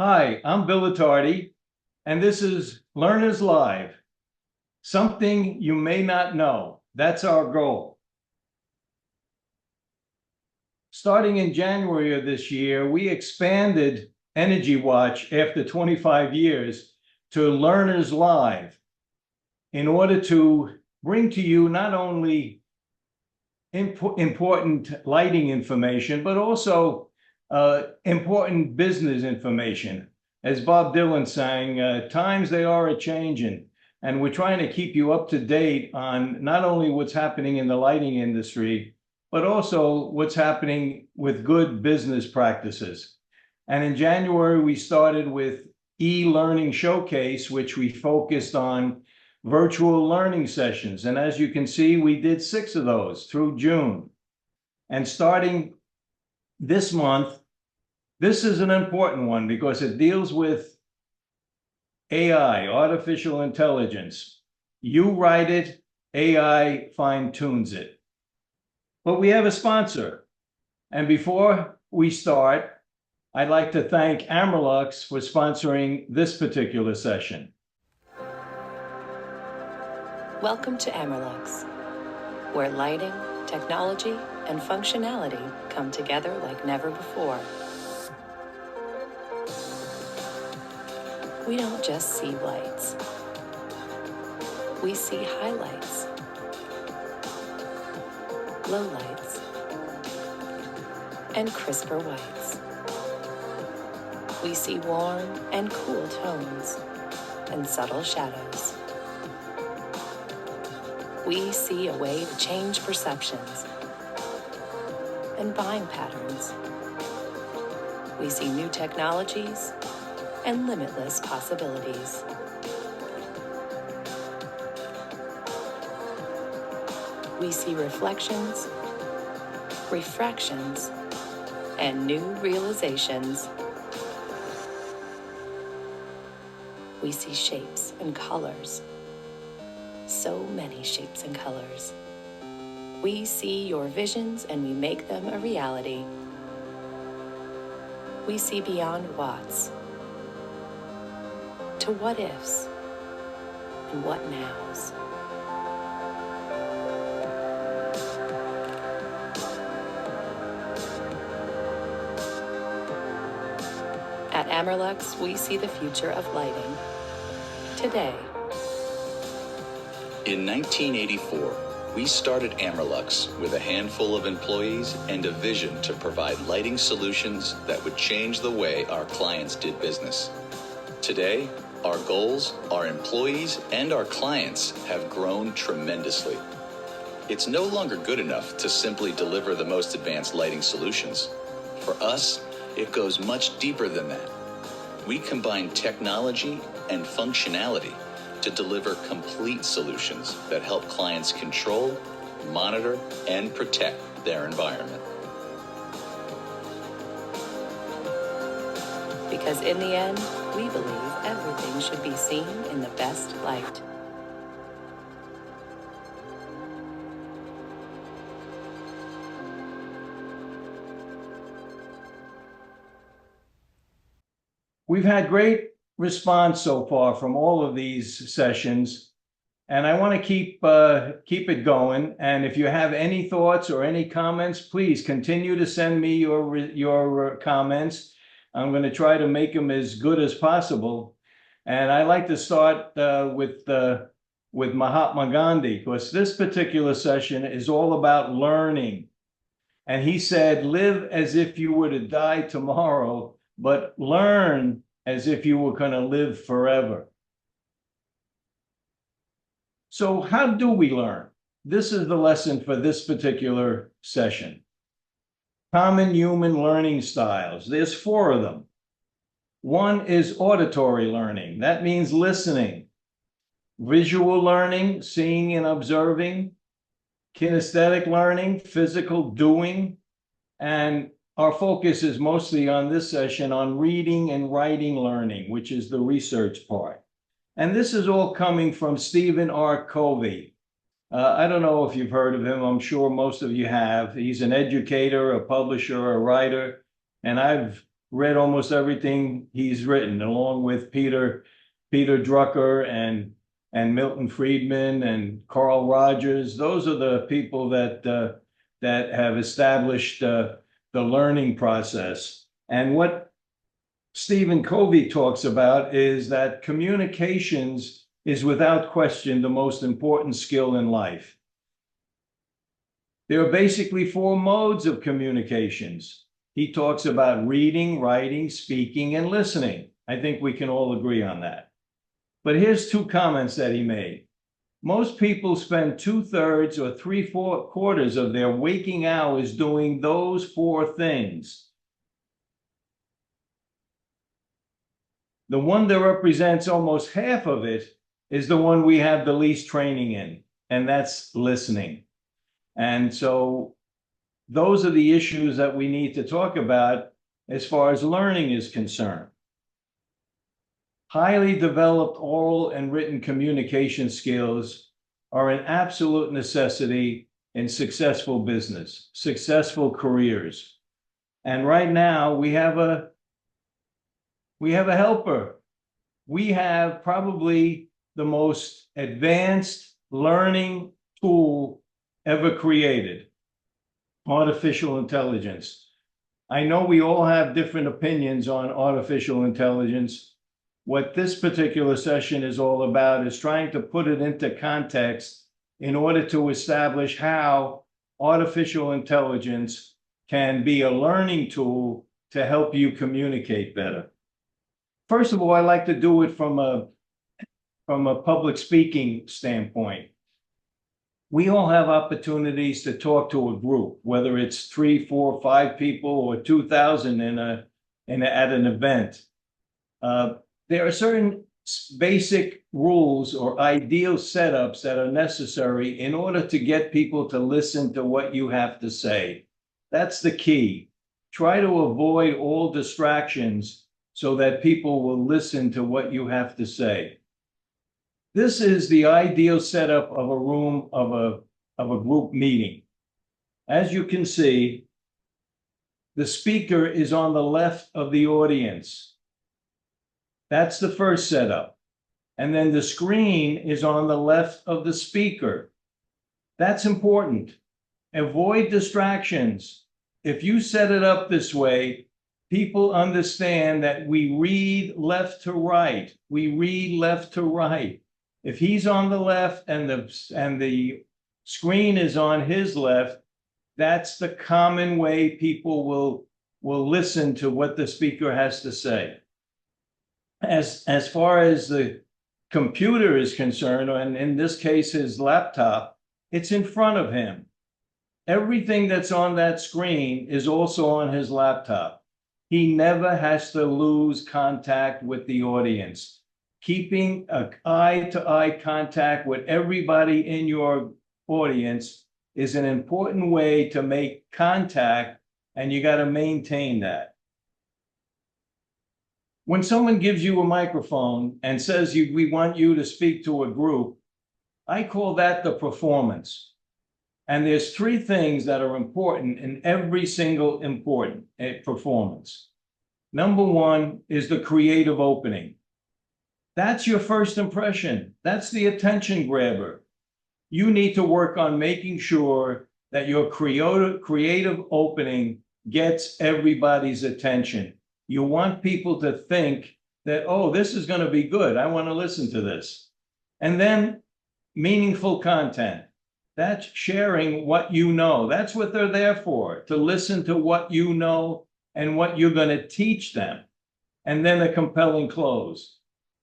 Hi, I'm Bill Attardi, and this is Learners Live. Something you may not know. That's our goal. Starting in January of this year, we expanded Energy Watch after 25 years to Learners Live in order to bring to you not only important lighting information, but also important business information. As Bob Dylan sang, times they are a-changing, and we're trying to keep you up to date on not only what's happening in the lighting industry, but also what's happening with good business practices. And in January, we started with e-learning showcase, which we focused on virtual learning sessions. And as you can see, we did 6 of those through June. And starting this month, this is an important one because it deals with AI, artificial intelligence. You write it, AI fine-tunes it. But we have a sponsor. And before we start, I'd like to thank Amerlux for sponsoring this particular session. Welcome to Amerlux, where lighting, technology, and functionality come together like never before. We don't just see lights. We see highlights, lowlights, and crisper whites. We see warm and cool tones and subtle shadows. We see a way to change perceptions and buying patterns. We see new technologies and limitless possibilities. We see reflections, refractions, and new realizations. We see shapes and colors. So many shapes and colors. We see your visions and we make them a reality. We see beyond whats to what ifs and what nows. At Amerlux, we see the future of lighting today. In 1984, we started Amerlux with a handful of employees and a vision to provide lighting solutions that would change the way our clients did business. Today, our goals, our employees, and our clients have grown tremendously. It's no longer good enough to simply deliver the most advanced lighting solutions. For us, it goes much deeper than that. We combine technology and functionality to deliver complete solutions that help clients control, monitor, and protect their environment. Because in the end, we believe everything should be seen in the best light. We've had great response so far from all of these sessions, and I want to keep it going. And if you have any thoughts or any comments, please continue to send me your comments. I'm going to try to make them as good as possible. And I like to start with Mahatma Gandhi, because this particular session is all about learning. And he said, live as if you were to die tomorrow, but learn as if you were going to live forever. So how do we learn? This is the lesson for this particular session. Common human learning styles. There's 4 of them. One is auditory learning. That means listening. Visual learning, seeing and observing. Kinesthetic learning, physical doing. And our focus is mostly on this session on reading and writing learning, which is the research part. And this is all coming from Stephen R. Covey. I don't know if you've heard of him. I'm sure most of you have. He's an educator, a publisher, a writer, and I've read almost everything he's written, along with Peter Drucker and Milton Friedman and Carl Rogers. Those are the people that have established the learning process. And what Stephen Covey talks about is that communications is without question the most important skill in life. There are basically 4 modes of communications. He talks about reading, writing, speaking, and listening. I think we can all agree on that. But here's 2 comments that he made. Most people spend 2/3 or 3/4 of their waking hours doing those 4 things. The one that represents almost half of it is the one we have the least training in, and that's listening. And so those are the issues that we need to talk about as far as learning is concerned. Highly developed oral and written communication skills are an absolute necessity in successful business, successful careers. And right now we have a helper. We have probably the most advanced learning tool ever created, artificial intelligence. I know we all have different opinions on artificial intelligence. What this particular session is all about is trying to put it into context in order to establish how artificial intelligence can be a learning tool to help you communicate better. First of all, I like to do it from a public speaking standpoint. We all have opportunities to talk to a group, whether it's 3, 4, 5 people or 2,000 at an event. There are certain basic rules or ideal setups that are necessary in order to get people to listen to what you have to say. That's the key. Try to avoid all distractions so that people will listen to what you have to say. This is the ideal setup of a room of a group meeting. As you can see, the speaker is on the left of the audience. That's the first setup. And then the screen is on the left of the speaker. That's important. Avoid distractions. If you set it up this way, people understand that we read left to right. We read left to right. If he's on the left and the screen is on his left, that's the common way people will listen to what the speaker has to say. As far as the computer is concerned, and in this case, his laptop, it's in front of him. Everything that's on that screen is also on his laptop. He never has to lose contact with the audience. Keeping an eye-to-eye contact with everybody in your audience is an important way to make contact, and you got to maintain that. When someone gives you a microphone and says we want you to speak to a group, I call that the performance. And there's 3 things that are important in every single important performance. Number 1 is the creative opening. That's your first impression. That's the attention grabber. You need to work on making sure that your creative opening gets everybody's attention. You want people to think that, oh, this is going to be good. I want to listen to this. And then meaningful content. That's sharing what you know. That's what they're there for, to listen to what you know and what you're going to teach them. And then a compelling close.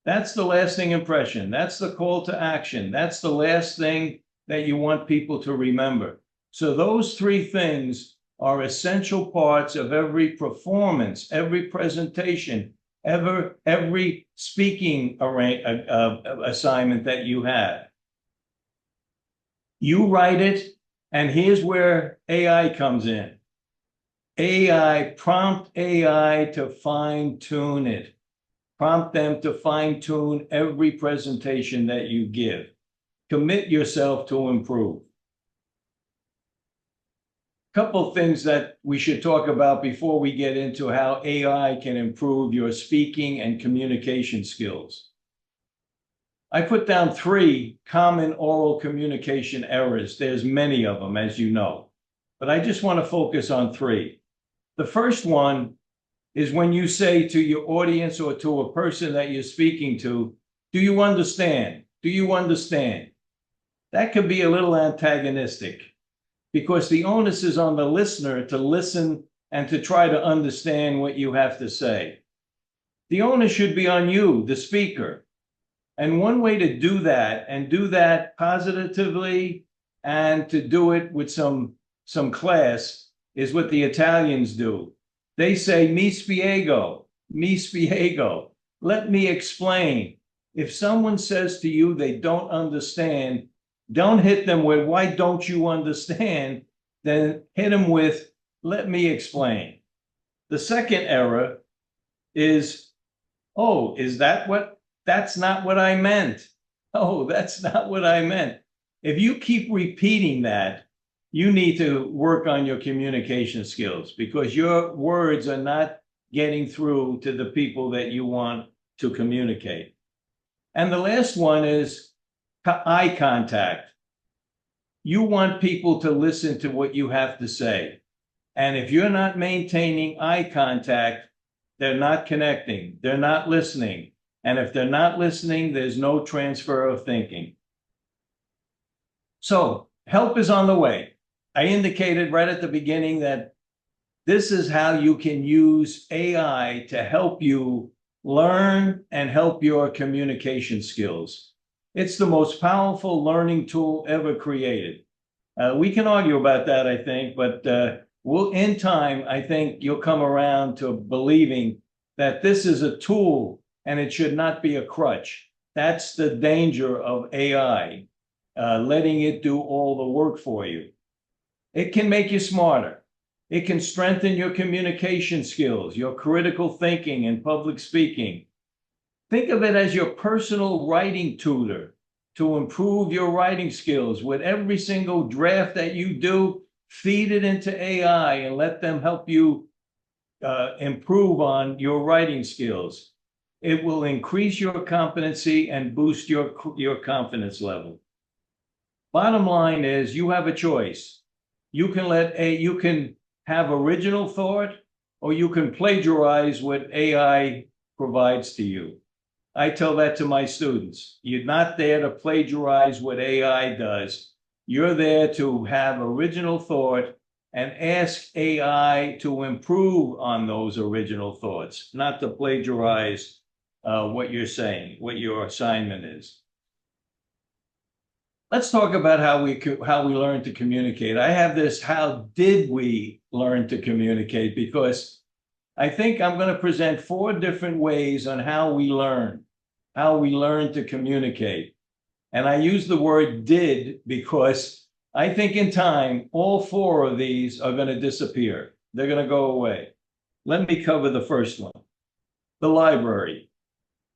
That's the lasting impression. That's the call to action. That's the last thing that you want people to remember. So those 3 things are essential parts of every performance, every presentation, every speaking assignment that you have. You write it, and here's where AI comes in. Prompt AI to fine-tune it. Prompt them to fine-tune every presentation that you give. Commit yourself to improve. couple things that we should talk about before we get into how AI can improve your speaking and communication skills. I put down 3 common oral communication errors. There's many of them, as you know, but I just want to focus on 3. The first one is when you say to your audience or to a person that you're speaking to, do you understand? Do you understand? That could be a little antagonistic because the onus is on the listener to listen and to try to understand what you have to say. The onus should be on you, the speaker. And one way to do that, and do that positively, and to do it with some class, is what the Italians do. They say, mi spiego, let me explain. If someone says to you they don't understand, don't hit them with, why don't you understand? Then hit them with, let me explain. The second error is, oh, that's not what I meant. Oh, that's not what I meant. If you keep repeating that, you need to work on your communication skills because your words are not getting through to the people that you want to communicate. And the last one is eye contact. You want people to listen to what you have to say. And if you're not maintaining eye contact, they're not connecting, they're not listening. And if they're not listening, there's no transfer of thinking. So help is on the way. I indicated right at the beginning that this is how you can use AI to help you learn and help your communication skills. It's the most powerful learning tool ever created. We can argue about that, I think, but in time, I think you'll come around to believing that this is a tool and it should not be a crutch. That's the danger of AI, letting it do all the work for you. It can make you smarter. It can strengthen your communication skills, your critical thinking and public speaking. Think of it as your personal writing tutor to improve your writing skills. With every single draft that you do, feed it into AI and let them help you improve on your writing skills. It will increase your competency and boost your confidence level. Bottom line is you have a choice. You can have original thought, or you can plagiarize what AI provides to you. I tell that to my students. You're not there to plagiarize what AI does. You're there to have original thought and ask AI to improve on those original thoughts, not to plagiarize what you're saying, what your assignment is. Let's talk about how we learn to communicate. I have this, how did we learn to communicate? Because I think I'm going to present 4 different ways on how we learn to communicate. And I use the word did because I think in time, all 4 of these are going to disappear. They're going to go away. Let me cover the first one, the library.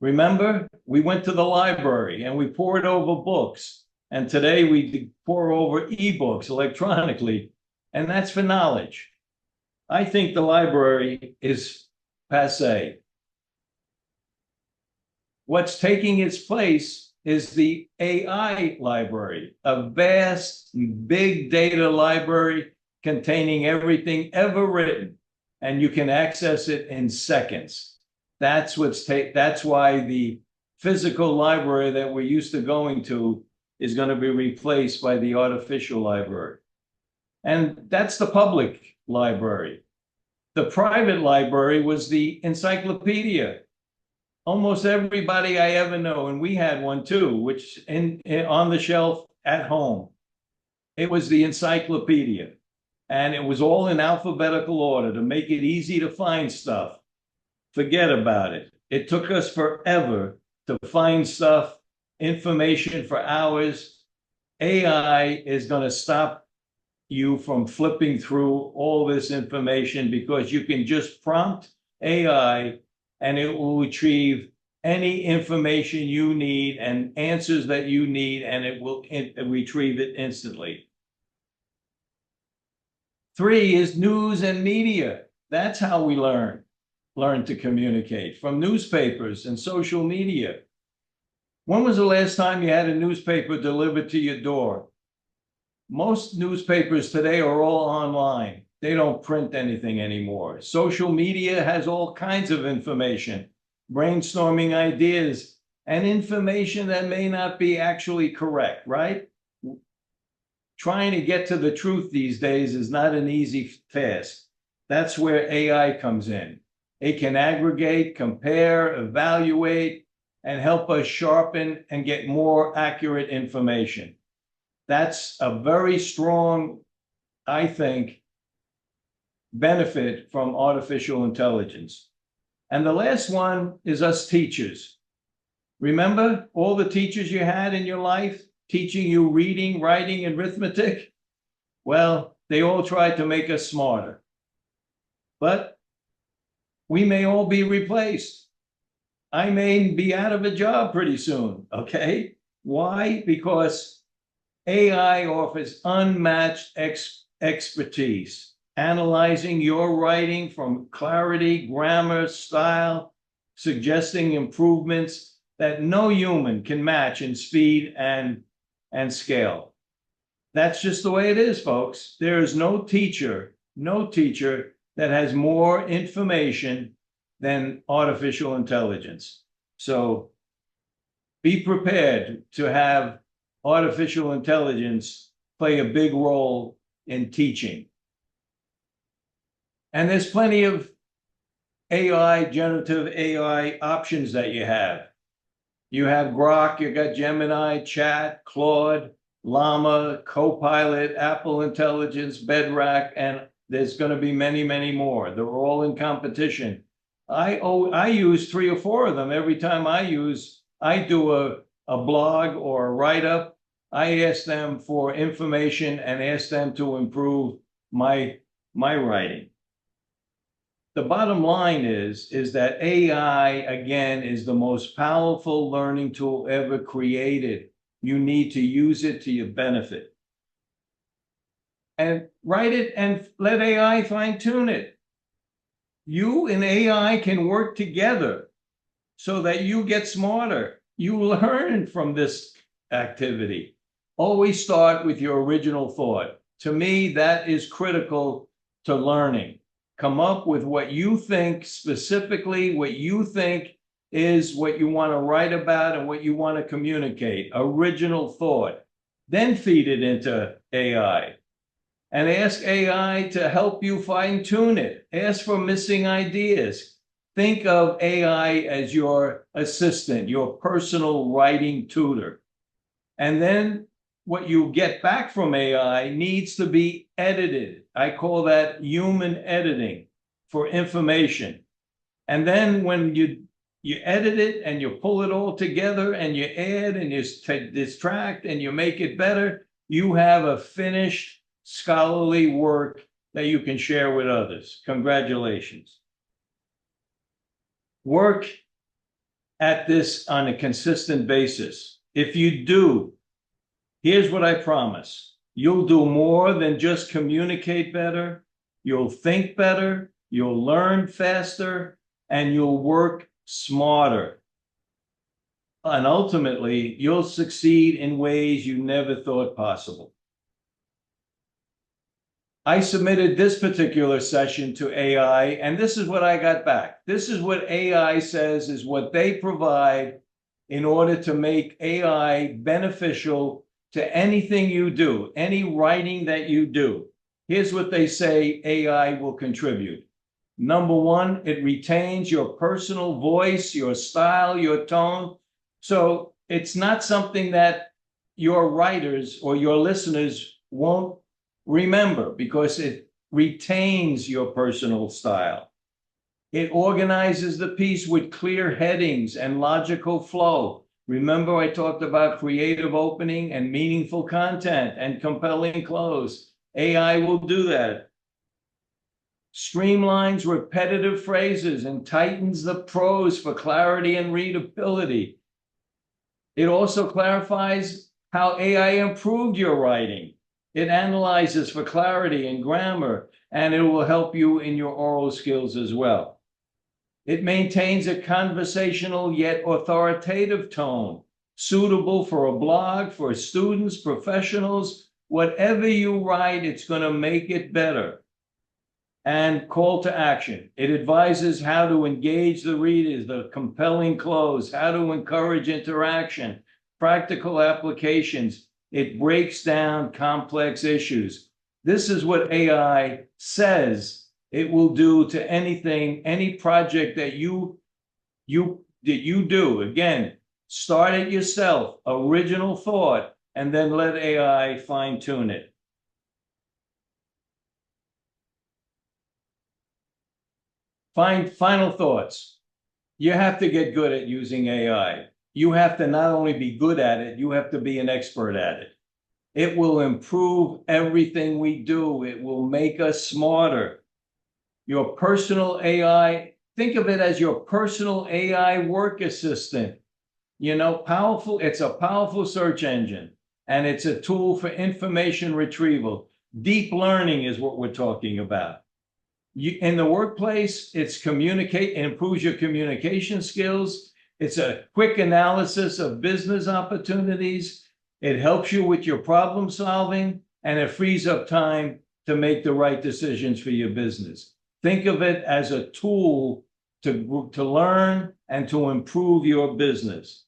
Remember, we went to the library and we pored over books. And today we pour over ebooks electronically, and that's for knowledge. I think the library is passé. What's taking its place is the AI library, a vast, big data library containing everything ever written, and you can access it in seconds. That's why the physical library that we're used to going to is going to be replaced by the artificial library. And that's the public library. The private library was the encyclopedia. Almost everybody I ever know, and we had one too, which on the shelf at home. It was the encyclopedia. And it was all in alphabetical order to make it easy to find stuff. Forget about it. It took us forever to find stuff, information for hours. AI is going to stop you from flipping through all this information because you can just prompt AI and it will retrieve any information you need and answers that you need, and it will retrieve it instantly. 3 is news and media. That's how we learn to communicate, from newspapers and social media. When was the last time you had a newspaper delivered to your door? Most newspapers today are all online. They don't print anything anymore. Social media has all kinds of information, brainstorming ideas, and information that may not be actually correct, right? Trying to get to the truth these days is not an easy task. That's where AI comes in. It can aggregate, compare, evaluate, and help us sharpen and get more accurate information. That's a very strong, I think, benefit from artificial intelligence. And the last one is us teachers. Remember all the teachers you had in your life teaching you reading, writing, and arithmetic? Well, they all tried to make us smarter. But we may all be replaced. I may be out of a job pretty soon, okay? Why? Because AI offers unmatched expertise, analyzing your writing from clarity, grammar, style, suggesting improvements that no human can match in speed and scale. That's just the way it is, folks. There is no teacher that has more information than artificial intelligence. So be prepared to have artificial intelligence play a big role in teaching. And there's plenty of AI, generative AI options that you have. You have Grok, you got Gemini, Chat, Claude, Llama, Copilot, Apple Intelligence, Bedrock, and there's going to be many, many more. They're all in competition. I use 3 or 4 of them every time I do a blog or a write-up. I ask them for information and ask them to improve my writing. The bottom line is that AI, again, is the most powerful learning tool ever created. You need to use it to your benefit. And write it and let AI fine-tune it. You and AI can work together so that you get smarter. You learn from this activity. Always start with your original thought. To me, that is critical to learning. Come up with what you think, specifically what you think is what you want to write about and what you want to communicate. Original thought. Then feed it into AI. And ask AI to help you fine-tune it. Ask for missing ideas. Think of AI as your assistant, your personal writing tutor. And then what you get back from AI needs to be edited. I call that human editing for information. And then when you edit it and you pull it all together and you add and you distract and you make it better, you have a finished scholarly work that you can share with others. Congratulations. Work at this on a consistent basis. If you do, here's what I promise. You'll do more than just communicate better. You'll think better. You'll learn faster. And you'll work smarter. And ultimately, you'll succeed in ways you never thought possible. I submitted this particular session to AI, and this is what I got back. This is what AI says is what they provide in order to make AI beneficial to anything you do, any writing that you do. Here's what they say AI will contribute. Number 1, it retains your personal voice, your style, your tone. So it's not something that your writers or your listeners won't remember because it retains your personal style. It organizes the piece with clear headings and logical flow. Remember, I talked about creative opening and meaningful content and compelling close. AI will do that. Streamlines repetitive phrases and tightens the prose for clarity and readability. It also clarifies how AI improved your writing. It analyzes for clarity and grammar, and it will help you in your oral skills as well. It maintains a conversational yet authoritative tone, suitable for a blog, for students, professionals, whatever you write, it's going to make it better. And call to action. It advises how to engage the readers, the compelling close, how to encourage interaction, practical applications. It breaks down complex issues. This is what AI says it will do to anything, any project that you do. Again, start it yourself, original thought, and then let AI fine tune it. Final thoughts. You have to get good at using AI. You have to not only be good at it, you have to be an expert at it. It will improve everything we do. It will make us smarter. Your personal AI, think of it as your personal AI work assistant. You know, powerful, it's a powerful search engine, and it's a tool for information retrieval. Deep learning is what we're talking about. In the workplace, it improves your communication skills. It's a quick analysis of business opportunities. It helps you with your problem solving, and it frees up time to make the right decisions for your business. Think of it as a tool to learn and to improve your business.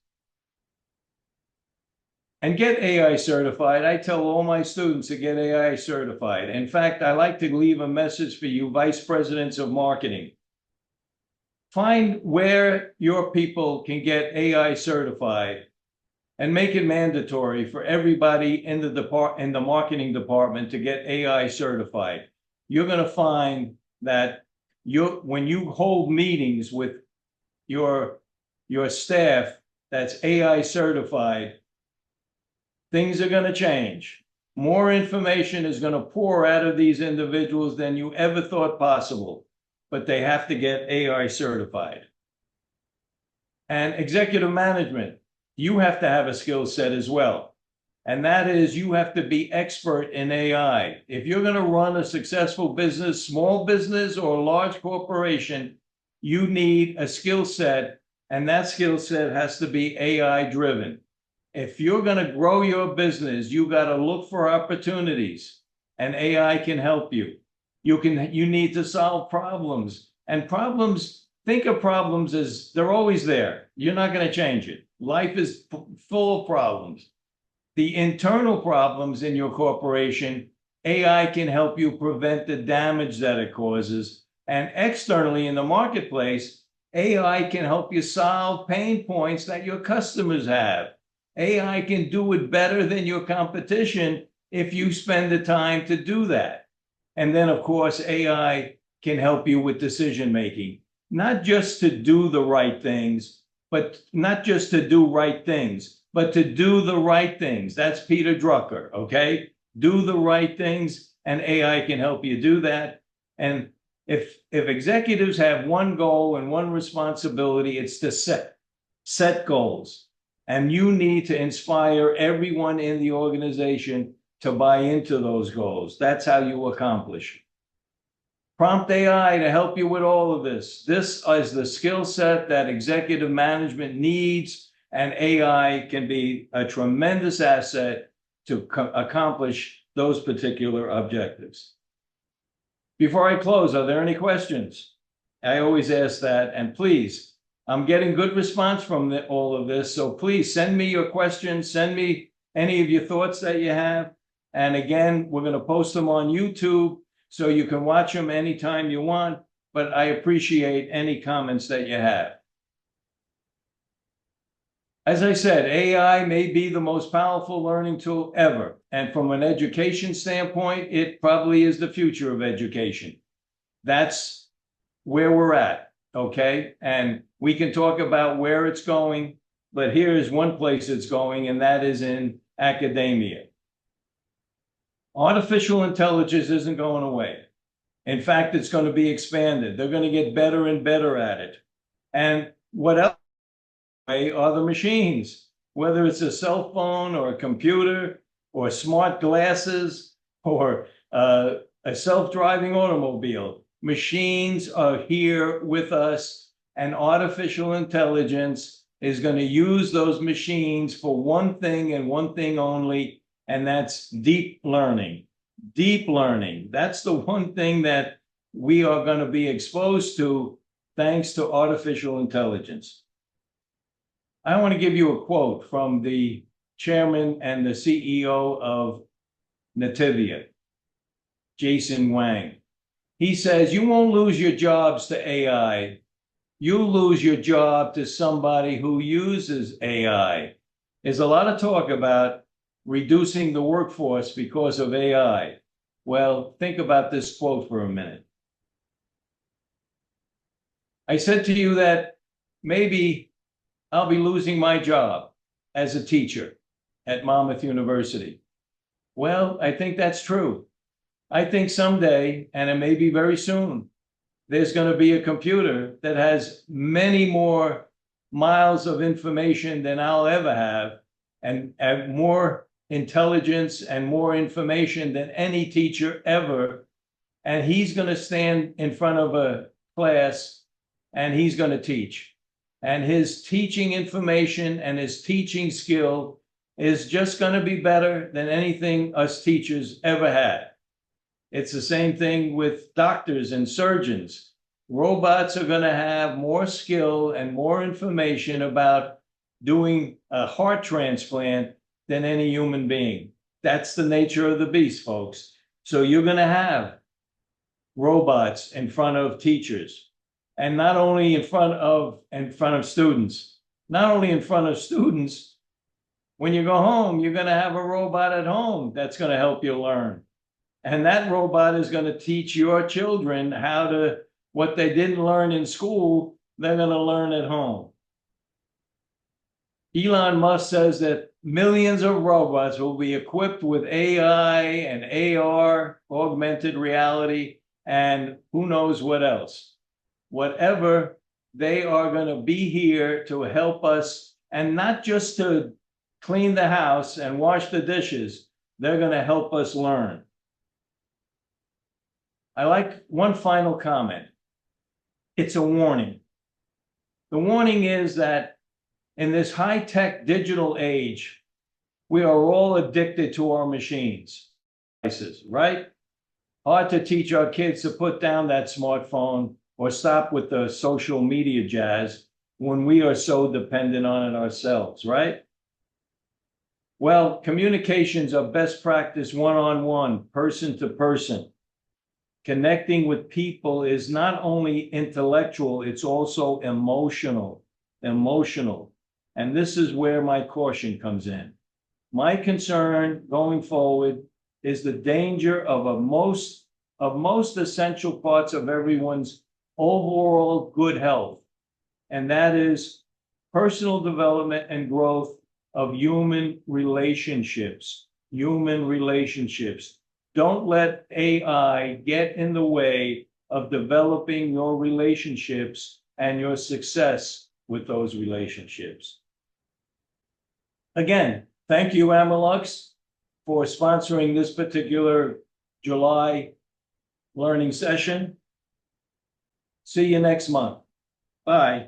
And get AI certified. I tell all my students to get AI certified. In fact, I like to leave a message for you, vice presidents of marketing. Find where your people can get AI certified and make it mandatory for everybody in the marketing department to get AI certified. You're going to find that when you hold meetings with your staff that's AI certified, things are going to change. More information is going to pour out of these individuals than you ever thought possible, but they have to get AI certified. And executive management, you have to have a skill set as well. And that is, you have to be expert in AI. If you're going to run a successful business, small business or large corporation, you need a skill set, and that skill set has to be AI driven. If you're going to grow your business, you got to look for opportunities, and AI can help you. You need to solve problems, and problems, think of problems as they're always there. You're not going to change it. Life is full of problems. The internal problems in your corporation, AI can help you prevent the damage that it causes. And externally in the marketplace, AI can help you solve pain points that your customers have. AI can do it better than your competition if you spend the time to do that. And then, of course, AI can help you with decision making, not just to do the right things, but not just to do right things, but to do the right things. That's Peter Drucker, okay? Do the right things, and AI can help you do that. And if executives have one goal and one responsibility, it's to set goals. And you need to inspire everyone in the organization to buy into those goals. That's how you accomplish. Prompt AI to help you with all of this. This is the skill set that executive management needs, and AI can be a tremendous asset to accomplish those particular objectives. Before I close, are there any questions? I always ask that, and please, I'm getting good response from all of this, so please send me your questions, send me any of your thoughts that you have. And again, we're going to post them on YouTube, so you can watch them anytime you want, but I appreciate any comments that you have. As I said, AI may be the most powerful learning tool ever, and from an education standpoint, it probably is the future of education. That's where we're at, okay? And we can talk about where it's going, but here is one place it's going, and that is in academia. Artificial intelligence isn't going away. In fact, it's going to be expanded. They're going to get better and better at it. And what else are the machines? Whether it's a cell phone or a computer or smart glasses, or a self-driving automobile. Machines are here with us, and artificial intelligence is going to use those machines for one thing and one thing only, and that's deep learning. Deep learning. That's the one thing that we are going to be exposed to thanks to artificial intelligence. I want to give you a quote from the chairman and the CEO of Nativia, Jason Wang. He says, you won't lose your jobs to AI. You lose your job to somebody who uses AI. There's a lot of talk about reducing the workforce because of AI. Well, think about this quote for a minute. I said to you that maybe I'll be losing my job as a teacher at Monmouth University. Well, I think that's true. I think someday, and it may be very soon, there's going to be a computer that has many more miles of information than I'll ever have, and more intelligence and more information than any teacher ever. And he's going to stand in front of a class and he's going to teach. And his teaching information and his teaching skill is just going to be better than anything us teachers ever had. It's the same thing with doctors and surgeons. Robots are going to have more skill and more information about doing a heart transplant than any human being. That's the nature of the beast, folks. So you're going to have robots in front of teachers, and not only in front of students. Not only in front of students, when you go home, you're going to have a robot at home that's going to help you learn. And that robot is going to teach your children what they didn't learn in school, they're going to learn at home. Elon Musk says that millions of robots will be equipped with AI and AR, augmented reality, and who knows what else. Whatever, they are going to be here to help us, and not just to clean the house and wash the dishes. They're going to help us learn. I like one final comment. It's a warning. The warning is that in this high-tech digital age, we are all addicted to our machines, right? Hard to teach our kids to put down that smartphone or stop with the social media jazz when we are so dependent on it ourselves, right? Well, communications are best practice one-on-one, person to person. Connecting with people is not only intellectual, it's also emotional. And this is where my caution comes in. My concern going forward is the danger of most essential parts of everyone's overall good health. And that is personal development and growth of human relationships. Don't let AI get in the way of developing your relationships and your success with those relationships. Again, thank you, Amerlux, for sponsoring this particular July learning session. See you next month. Bye.